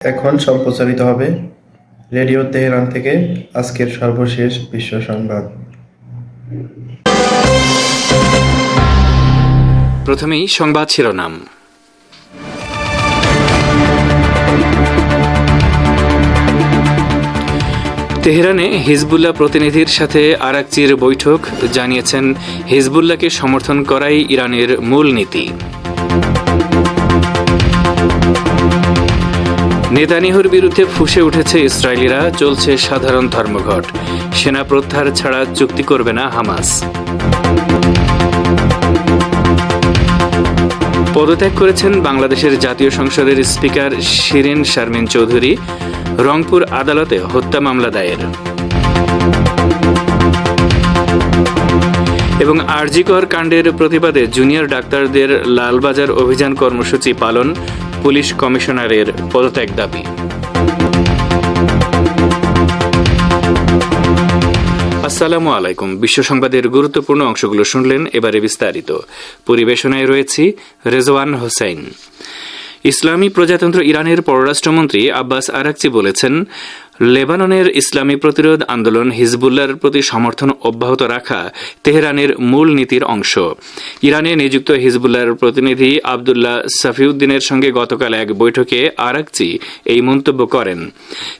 এখন সম্প্রচারিত হবে রেডিও তেহরান থেকে আজকের সর্বশেষ বিশ্ব সংবাদ। প্রথমেই সংবাদ শিরোনাম। তেহরানে হিজবুল্লাহ প্রতিনিধির সাথে আরাকচির বৈঠক, জানিয়েছেন হিজবুল্লাহকে সমর্থন করাই ইরানের মূল নীতি। নেতানিয়াহুর বিরুদ্ধে ফুঁসে উঠেছে ইসরায়েলিরা, চলছে সাধারণ ধর্মঘট, সেনা প্রত্যাহার ছাড়া চুক্তি করবে না হামাস। পদত্যাগ করেছেন বাংলাদেশের জাতীয় সংসদের স্পিকার শিরিন শারমিন চৌধুরী, রংপুর আদালতে হত্যা মামলা দায়ের। এবং আরজিকর কাণ্ডের প্রতিবাদে জুনিয়র ডাক্তারদের লালবাজার অভিযান কর্মসূচি পালন, পুলিশ কমিশনারের পদত্যাগ দাবি। আসসালামু আলাইকুম। বিশ্ব সংবাদের গুরুত্বপূর্ণ অংশগুলো শুনলেন, এবারে বিস্তারিত। পরিবেশনায় রয়েছি রেজওয়ান হোসেন। ইসলামী প্রজাতন্ত্র ইরানের পররাষ্ট্রমন্ত্রী আব্বাস আরাকচি বলেছেন, লেবাননের ইসলামী প্রতিরোধ আন্দোলন হিজবুল্লাহর প্রতি সমর্থন অব্যাহত রাখা তেহরানের মূল নীতির অংশ। ইরানে নিযুক্ত হিজবুল্লাহর প্রতিনিধি আবদুল্লাহ সাফিউদ্দিনের সঙ্গে গতকাল এক বৈঠকে আরাকচি এই মন্তব্য করেন।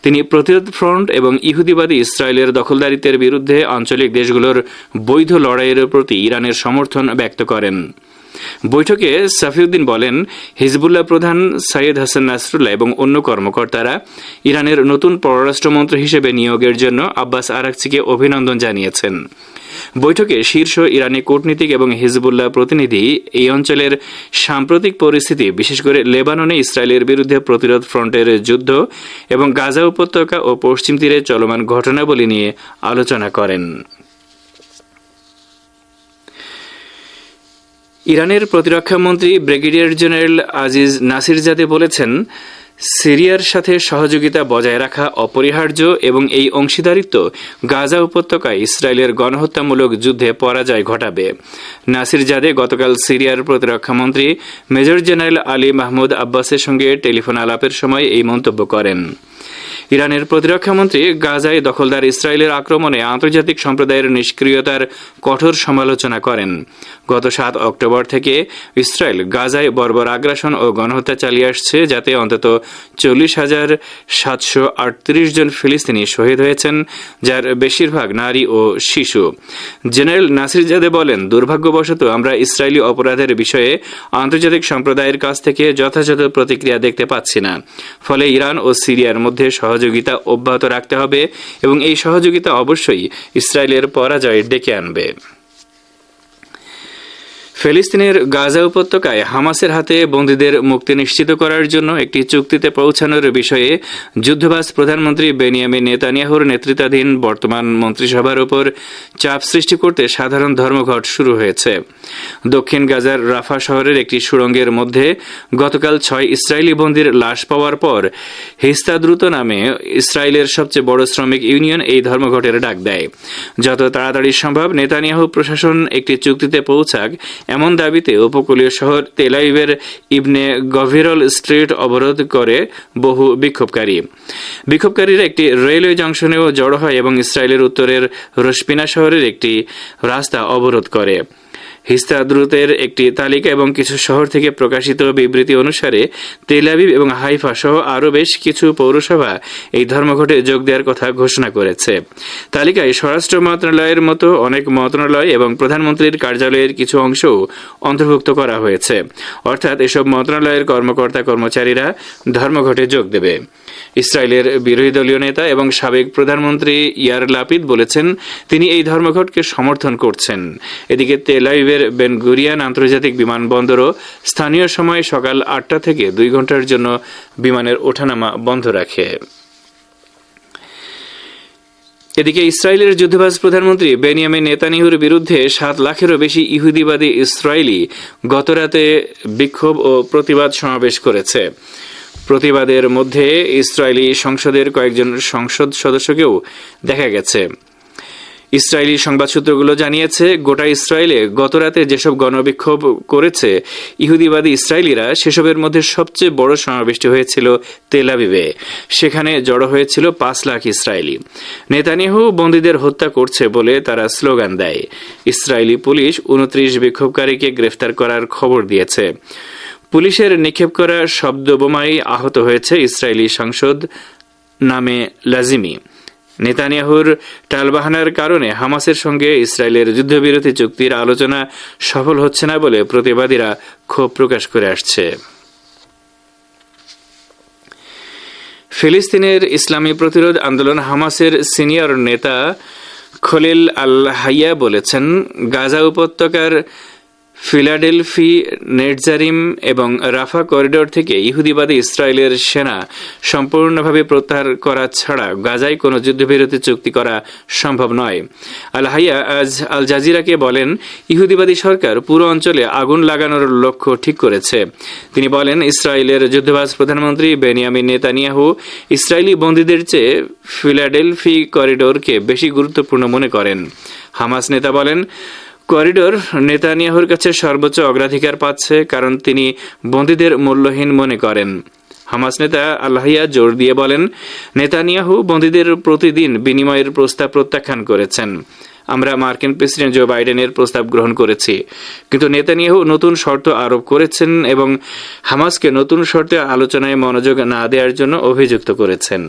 তিনি প্রতিরোধ ফ্রন্ট এবং ইহুদিবাদী ইসরায়েলের দখলদারিত্বের বিরুদ্ধে আঞ্চলিক দেশগুলোর বৈধ লড়াইয়ের প্রতি ইরানের সমর্থন ব্যক্ত করেন। বৈঠকে সাফিউদ্দিন বলেন, হিজবুল্লাহ প্রধান সাইয়েদ হাসান নাসরুল্লাহ এবং অন্য কর্মকর্তারা ইরানের নতুন পররাষ্ট্রমন্ত্রী হিসেবে নিয়োগের জন্য আব্বাস আরাকচিকে অভিনন্দন জানিয়েছেন। বৈঠকে শীর্ষ ইরানি কূটনীতিক এবং হিজবুল্লাহ প্রতিনিধি এই অঞ্চলের সাম্প্রতিক পরিস্থিতি, বিশেষ করে লেবাননে ইসরায়েলের বিরুদ্ধে প্রতিরোধ ফ্রন্টের যুদ্ধ এবং গাজা উপত্যকা ও পশ্চিম তীরে চলমান ঘটনাবলী নিয়ে আলোচনা করেন। ইরানের প্রতিরক্ষা মন্ত্রী ব্রিগেডিয়ার জেনারেল আজিজ নাসিরজাদে বলেছেন, সিরিয়ার সাথে সহযোগিতা বজায় রাখা অপরিহার্য এবং এই অংশীদারিত্ব গাজা উপত্যকায় ইসরায়েলের গণহত্যামূলক যুদ্ধে পরাজয় ঘটাবে। নাসিরজাদে গতকাল সিরিয়ার প্রতিরক্ষা মন্ত্রী মেজর জেনারেল আলী মাহমুদ আব্বাসের সঙ্গে টেলিফোন আলাপের সময় এই মন্তব্য করেন। ইরানের প্রতিরক্ষামন্ত্রী গাজায় দখলদার ইসরায়েলের আক্রমণে আন্তর্জাতিক সম্প্রদায়ের নিষ্ক্রিয়তার কঠোর সমালোচনা করেন। গত 7 অক্টোবর থেকে ইসরায়েল গাজায় বর্বর আগ্রাসন ও গণহত্যা চালিয়ে আসছে, যাতে অন্তত 40,738 জন ফিলিস্তিনি শহীদ হয়েছেন, যার বেশিরভাগ নারী ও শিশু। জেনারেল নাসিরজাদে বলেন, দুর্ভাগ্যবশত আমরা ইসরায়েলি অপরাধের বিষয়ে আন্তর্জাতিক সম্প্রদায়ের কাছ থেকে যথাযথ প্রতিক্রিয়া দেখতে পাচ্ছি না। ফলে ইরান ও সিরিয়ার মধ্যে সহযোগিতা অব্যাহত রাখতে হবে এবং এই সহযোগিতা অবশ্যই ইসরায়েলের পরাজয় ডেকে আনবে। ফিলিস্তিনের গাজা উপত্যকায় হামাসের হাতে বন্দীদের মুক্তি নিশ্চিত করার জন্য একটি চুক্তিতে পৌঁছানোর বিষয়ে যুদ্ধবাজ প্রধানমন্ত্রী বেনিয়ামিন নেতানিয়াহুর নেতৃত্বাধীন বর্তমান মন্ত্রিসভার উপর চাপ সৃষ্টি করতে সাধারণ ধর্মঘট শুরু হয়েছে। দক্ষিণ গাজার রাফা শহরের একটি সুড়ঙ্গের মধ্যে গতকাল 6 ইসরায়েলি বন্দীর লাশ পাওয়ার পর হিস্তাদ্রুত নামে ইসরায়েলের সবচেয়ে বড় শ্রমিক ইউনিয়ন এই ধর্মঘটের ডাক দেয়। যত তাড়াতাড়ি সম্ভব নেতানিয়াহু প্রশাসন একটি চুক্তিতে পৌঁছাক, এমন দাবিতে উপকূলীয় শহর তেল আবিবের ইবনে গভিরল স্ট্রিট অবরোধ করে বহু বিক্ষোভকারীরা একটি রেলওয়ে জংশনেও জড়ো হয় এবং ইসরায়েলের উত্তরের রশপিনা শহরের একটি রাস্তা অবরোধ করে। হিস্তাদ্রুতের একটি তালিকা এবং কিছু শহর থেকে প্রকাশিত বিবৃতি অনুসারে তেল আবিব এবং হাইফা সহ আরও বেশ কিছু পৌরসভা এই ধর্মঘটে যোগ দেওয়ার কথা ঘোষণা করেছে। তালিকায় স্বরাষ্ট্র মন্ত্রণালয়ের মতো অনেক মন্ত্রণালয় এবং প্রধানমন্ত্রীর কার্যালয়ের কিছু অংশও অন্তর্ভুক্ত করা হয়েছে। অর্থাৎ এসব মন্ত্রণালয়ের কর্মকর্তা কর্মচারীরা ধর্মঘটে যোগ দেবে। ইসরায়েলের বিরোধী দলীয় নেতা এবং সাবেক প্রধানমন্ত্রী ইয়ার লাপিদ বলেছেন, তিনি এই ধর্মঘটকে সমর্থন করছেন। এদিকে তেল আবিবের বেন গুরিয়ান আন্তর্জাতিক বিমানবন্দরও স্থানীয় সময় সকাল 8টা থেকে 2 ঘন্টার জন্য বিমানের ওঠানামা বন্ধ রাখে। এদিকে ইসরায়েলের যুদ্ধবাজ প্রধানমন্ত্রী বেনিয়ামিন নেতানিয়াহুর বিরুদ্ধে 7 লাখেরও বেশি ইহুদিবাদী ইসরায়েলি গতরাতে বিক্ষোভ ও প্রতিবাদ সমাবেশ করেছে। প্রতিবাদের মধ্যে ইসরায়েলি সংসদের কয়েকজন সংসদ সদস্যকেও দেখা গেছে। ইসরায়েলি সংবাদ সূত্রগুলো জানিয়েছে, গোটা ইসরায়েলে গতরাতে যেসব গণবিক্ষোভ করেছে ইহুদিবাদী ইসরায়েলিরা, সেসবের মধ্যে সবচেয়ে বড় সমাবেশটি হয়েছিল তেল আবিবে। সেখানে জড়ো হয়েছিল 5 লাখ ইসরায়েলি। নেতানিয়াহু বন্দীদের হত্যা করছে বলে তারা স্লোগান দেয়। ইসরায়েলি পুলিশ 29 বিক্ষোভকারীকে গ্রেফতার করার খবর দিয়েছে। পুলিশের নিক্ষেপ করা শব্দবোমায় আহত হয়েছে ইসরায়েলি সাংসদ নামে লাজিমি। নেতানিয়াহুর টালবাহানার কারণে হামাসের সঙ্গে ইসরায়েলের যুদ্ধবিরতি চুক্তির আলোচনা সফল হচ্ছে না বলে প্রতিবাদীরা ক্ষোভ প্রকাশ করে আসছে। ফিলিস্তিনের ইসলামী প্রতিরোধ আন্দোলন হামাসের সিনিয়র নেতা খলিল আল হাইয়া বলেছেন, গাজা উপত্যকার ফিলাডেলফি, নেটজারিম এবং রাফা করিডোর থেকে ইহুদিবাদী ইসরায়েলের সেনা সম্পূর্ণভাবে প্রত্যাহার করা ছাড়া গাজায় কোনো যুদ্ধবিরতি চুক্তি করা সম্ভব নয়। আল হাইয়া আজ আল জাজিরাকে বলেন, ইহুদিবাদী সরকার পুরো অঞ্চলে আগুন লাগানোর লক্ষ্য ঠিক করেছে। তিনি বলেন, ইসরায়েলের যুদ্ধবাজ প্রধানমন্ত্রী বেনিয়ামিন নেতানিয়াহু ইসরায়েলি বন্দীদের চেয়ে ফিলাডেলফি করিডোরকে বেশি গুরুত্বপূর্ণ মনে করেন। হামাস নেতা বলেন, করিডোর নেতানিয়াহুর কাছে সর্বোচ্চ অগ্রাধিকার পাচ্ছে, কারণ তিনি বন্দীদের মূল্যহীন মনে করেন। হামাস নেতা আল্লাহিয়া জোর দিয়ে বলেন, নেতানিয়াহু বন্দীদের প্রতিদিন বিনিময়ের প্রস্তাব প্রত্যাখ্যান করেছেন। আমরা মার্কিন প্রেসিডেন্ট জো বাইডেনের প্রস্তাব গ্রহণ করেছি, কিন্তু নেতানিয়াহু নতুন শর্ত আরোপ করেছেন এবং হামাসকে নতুন শর্তে আলোচনায় মনোযোগ না দেওয়ার জন্য অভিযুক্ত করেছেন।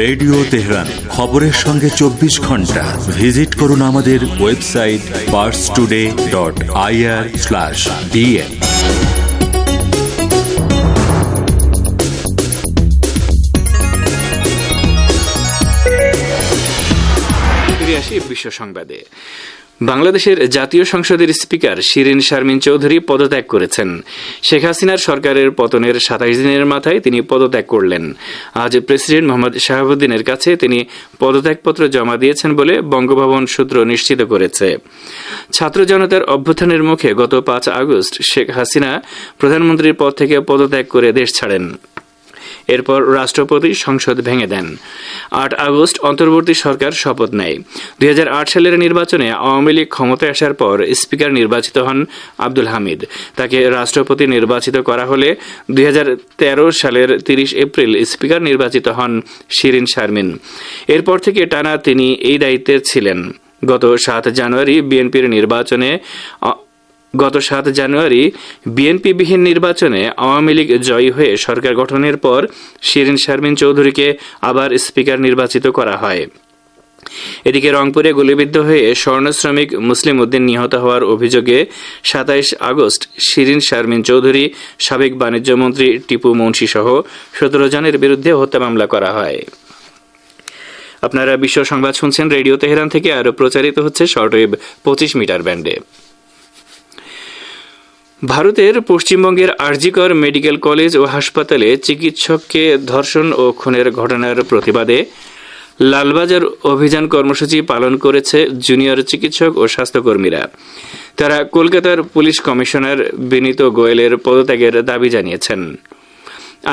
রেডিও তেহরান, খবরের সঙ্গে 24 ঘন্টা। ভিজিট করুন আমাদের ওয়েবসাইট parstoday.ir/dn। বিশ্ব সংবাদে, বাংলাদেশের জাতীয় সংসদের স্পিকার শিরিন শারমিন চৌধুরী পদত্যাগ করেছেন। শেখ হাসিনার সরকারের পতনের 27 দিনের মাথায় তিনি পদত্যাগ করলেন। আজ প্রেসিডেন্ট মোহাম্মদ শাহাবুদ্দিনের কাছে তিনি পদত্যাগপত্র জমা দিয়েছেন বলে বঙ্গভবন সূত্র নিশ্চিত করেছে। ছাত্র জনতার অভ্যুত্থানের মুখে গত 5 আগস্ট শেখ হাসিনা প্রধানমন্ত্রীর পদ থেকে পদত্যাগ করে দেশ ছাড়েন। এরপর রাষ্ট্রপতি সংসদ ভেঙে দেন। 8 আগস্ট অন্তর্বর্তী সরকার শপথ নেয়। 2008 সালের নির্বাচনে আওয়ামী লীগ ক্ষমতায় আসার পর স্পিকার নির্বাচিত হন আব্দুল হামিদ। তাকে রাষ্ট্রপতি নির্বাচিত করা হলে 2013 সালের 30 এপ্রিল স্পিকার নির্বাচিত হন শিরিন শারমিন। এরপর থেকে টানা তিনি এই দায়িত্বে ছিলেন। গত 7 জানুয়ারি বিএনপিবিহীন নির্বাচনে আওয়ামী লীগ জয়ী হয়ে সরকার গঠনের পর শিরিন শারমিন চৌধুরীকে আবার স্পিকার নির্বাচিত করা হয়। এদিকে রংপুরে গুলিবিদ্ধ হয়ে স্বর্ণ শ্রমিক মুসলিম উদ্দিন নিহত হওয়ার অভিযোগে 27 আগস্ট শিরিন শারমিন চৌধুরী, সাবেক বাণিজ্য মন্ত্রী টিপু মুন্সি সহ 17 জনের বিরুদ্ধে হত্যা মামলা করা হয়। আপনারা বিশ্ব সংবাদ শুনছেন রেডিও তেহরান থেকে, আরও প্রচারিত হচ্ছে শর্টওয়েভ 25 মিটার ব্যান্ডে। ভারতের পশ্চিমবঙ্গের আরজিকর মেডিকেল কলেজ ও হাসপাতালে চিকিৎসককে ধর্ষণ ও খুনের ঘটনার প্রতিবাদে লালবাজার অভিযান কর্মসূচি পালন করেছে জুনিয়র চিকিৎসক ও স্বাস্থ্যকর্মীরা। তারা কলকাতার পুলিশ কমিশনার বিনীত গোয়েলের পদত্যাগের দাবি জানিয়েছেন।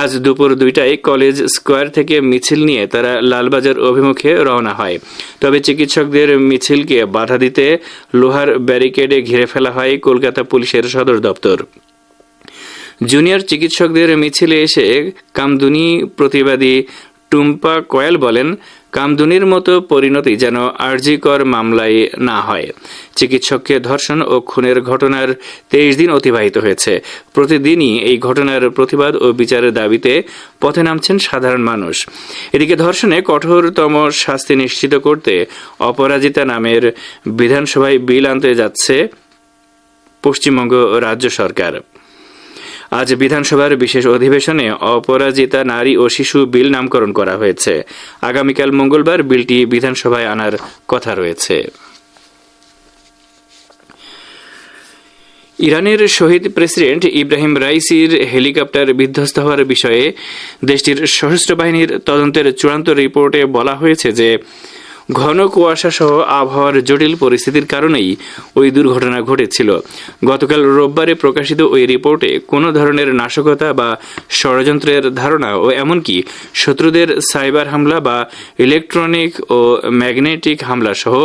আজ দুপুর 2টায় কলেজ স্কোয়ার থেকে মিছিল নিয়ে তারা লালবাজার অভিমুখে রওনা হয়। তবে চিকিৎসকদের মিছিলকে বাধা দিতে লোহার ব্যারিকেডে ঘিরে ফেলা হয় কলকাতা পুলিশের সদর দপ্তর। জুনিয়র চিকিৎসকদের মিছিলে এসে কামদুনি প্রতিবাদী টুম্পা কয়াল বলেন, কামদুনির মতো পরিণতি যেন আরজিকর মামলায় না হয়। চিকিৎসককে ধর্ষণ ও খুনের ঘটনার 23 দিন অতিবাহিত হয়েছে। প্রতিদিনই এই ঘটনার প্রতিবাদ ও বিচারের দাবিতে পথে নামছেন সাধারণ মানুষ। এদিকে ধর্ষণে কঠোরতম শাস্তি নিশ্চিত করতে অপরাজিতা নামের বিধানসভায় বিল আনতে যাচ্ছে পশ্চিমবঙ্গ রাজ্য সরকার। আজ বিধানসভার বিশেষ অধিবেশনে অপরাজিতা নারী ও শিশু বিল নামকরণ করা হয়েছে। আগামীকাল মঙ্গলবার বিলটি বিধানসভায় আনার কথা রয়েছে। ইরানের শহীদ প্রেসিডেন্ট ইব্রাহিম রাইসির হেলিকপ্টার বিধ্বস্ত হওয়ার বিষয়ে দেশটির সশস্ত্র বাহিনীর তদন্তের চূড়ান্ত রিপোর্টে বলা হয়েছে যে ঘন কুয়াশা সহ আবহাওয়ার জটিল পরিস্থিতির কারণেই ওই দুর্ঘটনা ঘটেছিল। গতকাল রোববারে প্রকাশিত ওই রিপোর্টে কোনো ধরনের নাশকতা বা ষড়যন্ত্রের ধারণা ও এমনকি শত্রুদের সাইবার হামলা বা ইলেকট্রনিক ও ম্যাগনেটিক হামলা সহ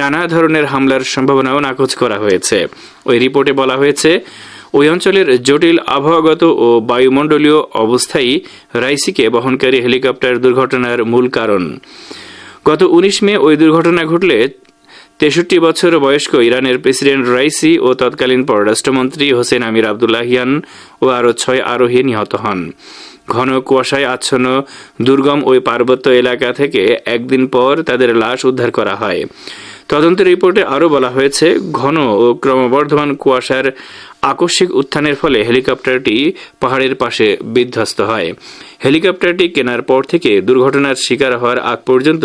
নানা ধরনের হামলার সম্ভাবনাও নাকচ করা হয়েছে। ওই রিপোর্টে বলা হয়েছে, ওই অঞ্চলের জটিল আবহাওয়াগত ও বায়ুমণ্ডলীয় অবস্থাই রাইসিকে বহনকারী হেলিকপ্টার দুর্ঘটনার মূল কারণ। গত 19 মে ওই দুর্ঘটনা ঘটলে 63 বছর বয়স্ক ইরানের প্রেসিডেন্ট রাইসি ও তৎকালীন পররাষ্ট্রমন্ত্রী হোসেন আমির আবদুল্লাহিয়ান ও আরও 6 আরোহী নিহত হন। ঘন কুয়াশায় আচ্ছন্ন দুর্গম ওই পার্বত্য এলাকা থেকে একদিন পর তাদের লাশ উদ্ধার করা হয়। তদন্তের রিপোর্টে আরও বলা হয়েছে, ঘন ও ক্রমবর্ধমান কুয়াশার আকস্মিক উত্থানের ফলে হেলিকপ্টারটি পাহাড়ের পাশে বিধ্বস্ত হয়। হেলিকপ্টারটি কেনার পর থেকে দুর্ঘটনার শিকার হওয়ার আগ পর্যন্ত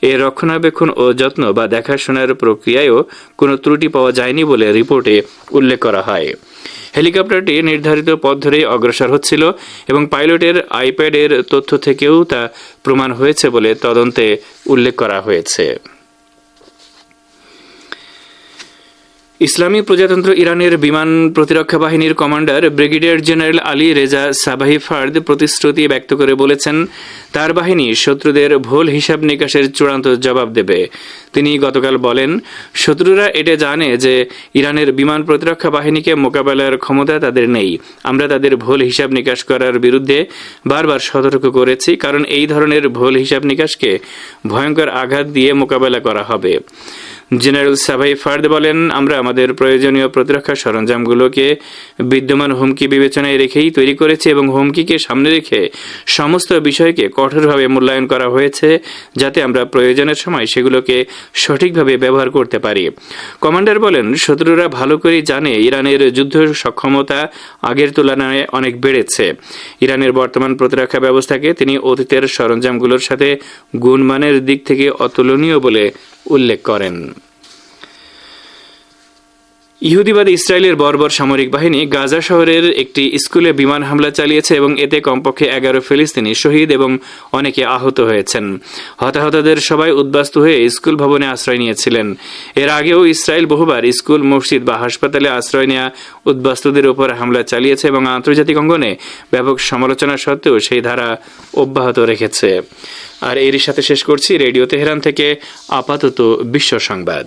এর রক্ষণাবেক্ষণ ও যত্ন বা দেখাশোনার প্রক্রিয়ায়ও কোনো ত্রুটি পাওয়া যায়নি বলে রিপোর্টে উল্লেখ করা হয়। হেলিকপ্টারটি নির্ধারিত পথ ধরেই অগ্রসর হচ্ছিল এবং পাইলটের আইপ্যাডের তথ্য থেকেও তা প্রমাণ হয়েছে বলে তদন্তে উল্লেখ করা হয়েছে। ইসলামী প্রজাতন্ত্র ইরানের বিমান প্রতিরক্ষা বাহিনীর commander brigadier general Ali Reza Sabahi Fard প্রতিশ্রুতি ব্যক্ত করে বলেছেন, তার বাহিনী শত্রুদের ভুল হিসাব নিকাশের চূড়ান্ত জবাব দেবে। তিনি গতকাল বলেন, শত্রুরা এটা জানে যে ইরানের বিমান প্রতিরক্ষা বাহিনীকে মোকাবেলার ক্ষমতা তাদের নেই। আমরা তাদের ভুল হিসাব নিকাশ করার বিরুদ্ধে বারবার সতর্ক করেছি, কারণ এই ধরনের ভুল হিসাব নিকাশকে ভয়ঙ্কর আঘাত দিয়ে মোকাবেলা করা হবে। জেনারেল সাবাই ফার্দ বলেন, আমরা আমাদের প্রয়োজনীয় প্রতিরক্ষা সরঞ্জামগুলোকে বিদ্যমান হুমকি বিবেচনায় রেখেই তৈরি করেছি এবং হুমকিকে সামনে রেখে সমস্ত বিষয়কে কঠোরভাবে মূল্যায়ন করা হয়েছে, যাতে আমরা প্রয়োজনের সময় সেগুলোকে সঠিকভাবে ব্যবহার করতে পারি। কমান্ডার বলেন, শত্রুরা ভালো করেই জানে ইরানের যুদ্ধ সক্ষমতা আগের তুলনায় অনেক বেড়েছে। ইরানের বর্তমান প্রতিরক্ষা ব্যবস্থাকে তিনি অতীতের সরঞ্জামগুলোর সাথে গুণমানের দিক থেকে অতুলনীয় বলে উল্লেখ করেন। ইহুদিবাদী ইসরায়েলের বর্বর সামরিক বাহিনী গাজা শহরের একটি স্কুলে বিমান হামলা চালিয়েছে এবং এতে কমপক্ষে 11 ফিলিস্তিনি শহীদ এবং অনেকে আহত হয়েছেন। হতাহতদের সবাই উদ্বাস্তু হয়ে স্কুল ভবনে আশ্রয় নিয়েছিলেন। এর আগেও ইসরায়েল বহুবার স্কুল, মসজিদ বা হাসপাতালে আশ্রয় নেওয়া উদ্বাস্তুদের উপর হামলা চালিয়েছে এবং আন্তর্জাতিক অঙ্গনে ব্যাপক সমালোচনা সত্ত্বেও সেই ধারা অব্যাহত রেখেছে। আর এরই সাথে শেষ করছি রেডিও তেহরান থেকে আপাতত বিশ্ব সংবাদ।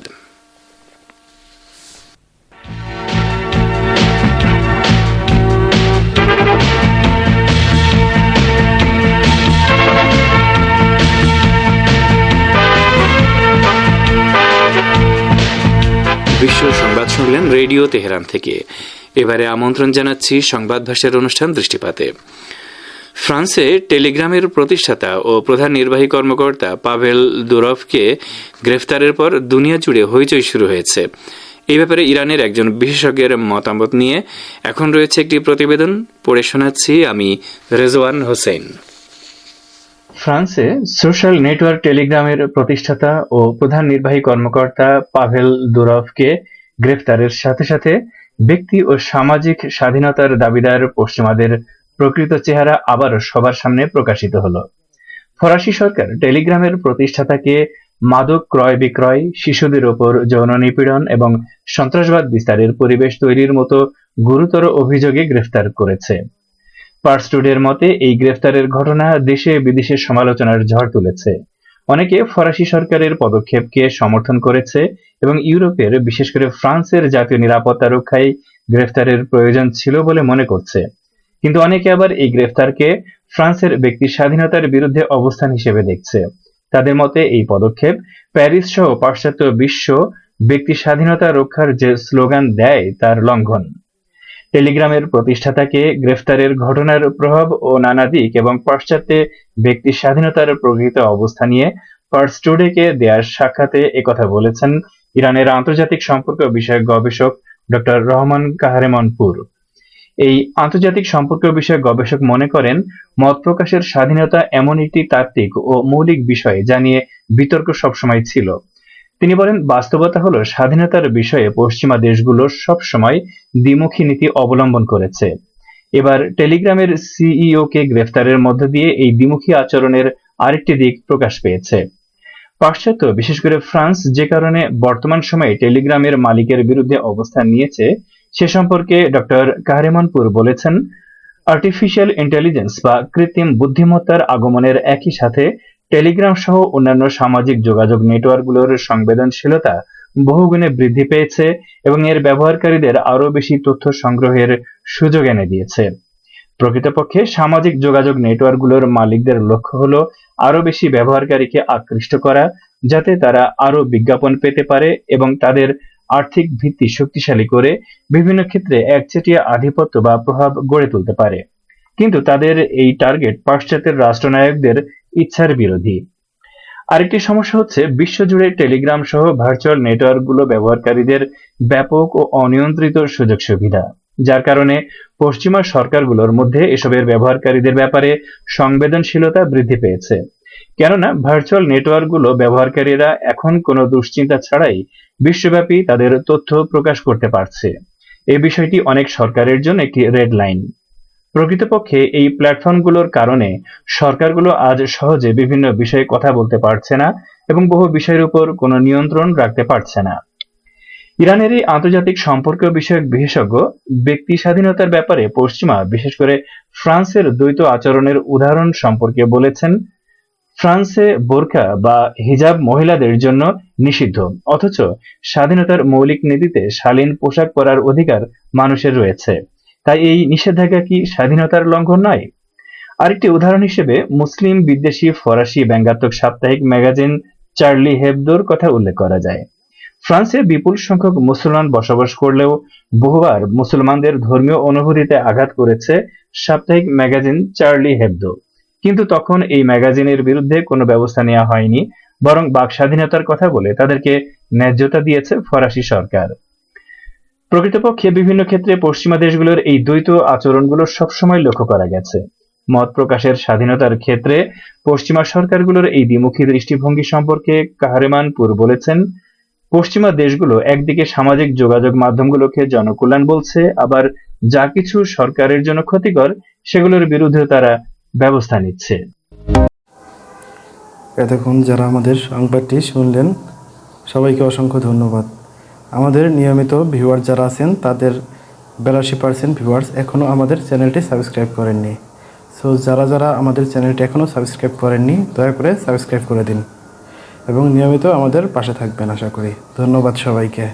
বিশ্ব সংবাদ শুনলেন রেডিও তেহরান থেকে। এবারে আমন্ত্রণ জানাচ্ছি সংবাদ ভাষার অনুষ্ঠান দৃষ্টিপাতে। ফ্রান্সে টেলিগ্রামের প্রতিষ্ঠাতা ও প্রধান নির্বাহী কর্মকর্তা পাভেল দুরভকে গ্রেফতারের পর দুনিয়া জুড়ে হইচই শুরু হয়েছে। এই ব্যাপারে ইরানের একজন বিশেষজ্ঞের মতামত নিয়ে এখন রয়েছে একটি প্রতিবেদন, পড়ে শোনাচ্ছি আমি রেজওয়ান হোসেন। ফ্রান্সে সোশ্যাল নেটওয়ার্ক টেলিগ্রামের প্রতিষ্ঠাতা ও প্রধান নির্বাহী কর্মকর্তা পাভেল দুরভকে গ্রেফতারের সাথে সাথে ব্যক্তি ও সামাজিক স্বাধীনতার দাবিদার পশ্চিমাদের প্রকৃত চেহারা আবার সবার সামনে প্রকাশিত হলো। ফরাসি সরকার টেলিগ্রামের প্রতিষ্ঠাতাকে মাদক ক্রয় বিক্রয়, শিশুদের ওপর যৌন নিপীড়ন এবং সন্ত্রাসবাদ বিস্তারের পরিবেশ তৈরির মতো গুরুতর অভিযোগে গ্রেফতার করেছে। পার্স টুডের মতে এই গ্রেফতারের ঘটনা দেশে বিদেশে সমালোচনার ঝড় তুলেছে। অনেকে ফরাসি সরকারের পদক্ষেপকে সমর্থন করেছে এবং ইউরোপের, বিশেষ করে ফ্রান্সের জাতীয় নিরাপত্তা রক্ষায় গ্রেফতারের প্রয়োজন ছিল বলে মনে করছে। কিন্তু অনেকে আবার এই গ্রেফতারকে ফ্রান্সের ব্যক্তি স্বাধীনতার বিরুদ্ধে অবস্থান হিসেবে দেখছে। তাদের মতে এই পদক্ষেপ প্যারিস সহ পাশ্চাত্য বিশ্ব ব্যক্তি স্বাধীনতা রক্ষার যে স্লোগান দেয় তার লঙ্ঘন। টেলিগ্রামের প্রতিষ্ঠাতাকে গ্রেফতারের ঘটনার প্রভাব ও নানা দিক এবং পাশ্চাত্যে ব্যক্তি স্বাধীনতার প্রকৃত অবস্থা নিয়ে পার্স টুডেকে দেয়ার সাক্ষাতে একথা বলেছেন ইরানের আন্তর্জাতিক সম্পর্ক বিষয়ক গবেষক ডক্টর রহমান কাহারেমনপুর। এই আন্তর্জাতিক সম্পর্ক বিষয়ক গবেষক মনে করেন, মত প্রকাশের স্বাধীনতা এমন একটি তাত্ত্বিক ও মৌলিক বিষয় যা নিয়ে বিতর্ক সবসময় ছিল। তিনি বলেন, বাস্তবতা হলো স্বাধীনতার বিষয়ে পশ্চিমা দেশগুলো সবসময় দ্বিমুখী নীতি অবলম্বন করেছে। এবার টেলিগ্রামের সিইও কে গ্রেফতারের মধ্য দিয়ে এই দ্বিমুখী আচরণের আরেকটি দিক প্রকাশ পেয়েছে। পাশ্চাত্য বিশেষ করে ফ্রান্স যে কারণে বর্তমান সময়ে টেলিগ্রামের মালিকের বিরুদ্ধে অবস্থান নিয়েছে সে সম্পর্কে ডক্টর কাহরেমানপুর বলেছেন, আর্টিফিশিয়াল ইন্টেলিজেন্স বা কৃত্রিম বুদ্ধিমত্তার আগমনের একই সাথে টেলিগ্রাম সহ অন্যান্য সামাজিক যোগাযোগ নেটওয়ার্কগুলোর সংবেদনশীলতা বহুগুণে বৃদ্ধি পেয়েছে এবং এর ব্যবহারকারীদের আরও বেশি তথ্য সংগ্রহের সুযোগ এনে দিয়েছে। প্রকৃতপক্ষে সামাজিক যোগাযোগ নেটওয়ার্কগুলোর মালিকদের লক্ষ্য হলো আরও বেশি ব্যবহারকারীকে আকৃষ্ট করা, যাতে তারা আরও বিজ্ঞাপন পেতে পারে এবং তাদের আর্থিক ভিত্তি শক্তিশালী করে বিভিন্ন ক্ষেত্রে একচেটিয়া আধিপত্য বা প্রভাব গড়ে তুলতে পারে। কিন্তু তাদের এই টার্গেট পাশ্চাত্যের রাষ্ট্রনায়কদের ইচ্ছার বিরোধী। আরেকটি সমস্যা হচ্ছে বিশ্বজুড়ে টেলিগ্রাম সহ ভার্চুয়াল নেটওয়ার্কগুলো ব্যবহারকারীদের ব্যাপক ও অনিয়ন্ত্রিত সুযোগ সুবিধা, যার কারণে পশ্চিমা সরকারগুলোর মধ্যে এসবের ব্যবহারকারীদের ব্যাপারে সংবেদনশীলতা বৃদ্ধি পেয়েছে। কেননা ভার্চুয়াল নেটওয়ার্কগুলো ব্যবহারকারীরা এখন কোনো দুশ্চিন্তা ছাড়াই বিশ্বব্যাপী তাদের তথ্য প্রকাশ করতে পারছে। এই বিষয়টি অনেক সরকারের জন্য একটি রেড লাইন। প্রকৃতপক্ষে এই প্ল্যাটফর্মগুলোর কারণে সরকারগুলো আজ সহজে বিভিন্ন বিষয়ে কথা বলতে পারছে না এবং বহু বিষয়ের উপর কোনো নিয়ন্ত্রণ রাখতে পারছে না। ইরানের এই আন্তর্জাতিক সম্পর্ক বিষয়ক বিশেষজ্ঞ ব্যক্তি স্বাধীনতার ব্যাপারে পশ্চিমা বিশেষ করে ফ্রান্সের দ্বৈত আচরণের উদাহরণ সম্পর্কে বলেছেন, ফ্রান্সে বোরকা বা হিজাব মহিলাদের জন্য নিষিদ্ধ, অথচ স্বাধীনতার মৌলিক নীতিতে শালীন পোশাক পরার অধিকার মানুষের রয়েছে। তাই এই নিষেধাজ্ঞা কি স্বাধীনতার লঙ্ঘন নয়? আরেকটি উদাহরণ হিসেবে মুসলিম বিদ্বেষী ফরাসি ব্যঙ্গাত্মক সাপ্তাহিক ম্যাগাজিন চার্লি হেবদোর কথা উল্লেখ করা যায়। ফ্রান্সে বিপুল সংখ্যক মুসলমান বসবাস করলেও বহুবার মুসলমানদের ধর্মীয় অনুভূতিতে আঘাত করেছে সাপ্তাহিক ম্যাগাজিন চার্লি হেবদো, কিন্তু তখন এই ম্যাগাজিনের বিরুদ্ধে কোনো ব্যবস্থা নেওয়া হয়নি, বরং বাক স্বাধীনতার কথা বলে তাদেরকে ন্যায্যতা দিয়েছে ফরাসি সরকার। প্রকৃতপক্ষে বিভিন্ন ক্ষেত্রে পশ্চিমা দেশগুলোর এই দ্বৈত আচরণগুলো সবসময় লক্ষ্য করা গেছে। মত প্রকাশের স্বাধীনতার ক্ষেত্রে পশ্চিমা সরকারগুলোর এই দ্বিমুখী দৃষ্টিভঙ্গি সম্পর্কে কাহরেমানপুর বলেছেন, পশ্চিমা দেশগুলো একদিকে সামাজিক যোগাযোগ মাধ্যমগুলোকে জনকল্যাণ বলছে, আবার যা কিছু সরকারের জন্য ক্ষতিকর সেগুলোর বিরুদ্ধে তারা ব্যবস্থা নিচ্ছে। এতক্ষণ যারা আমাদের সংবাদটি শুনলেন সবাইকে অসংখ্য ধন্যবাদ। আমাদের নিয়মিত ভিউয়ার যারা আছেন তাদের 82% ভিউয়ার্স এখনও আমাদের চ্যানেলটি সাবস্ক্রাইব করেননি। সো যারা আমাদের চ্যানেলটি এখনও সাবস্ক্রাইব করেননি দয়া করে সাবস্ক্রাইব করে দিন এবং নিয়মিত আমাদের পাশে থাকবেন আশা করি। ধন্যবাদ সবাইকে।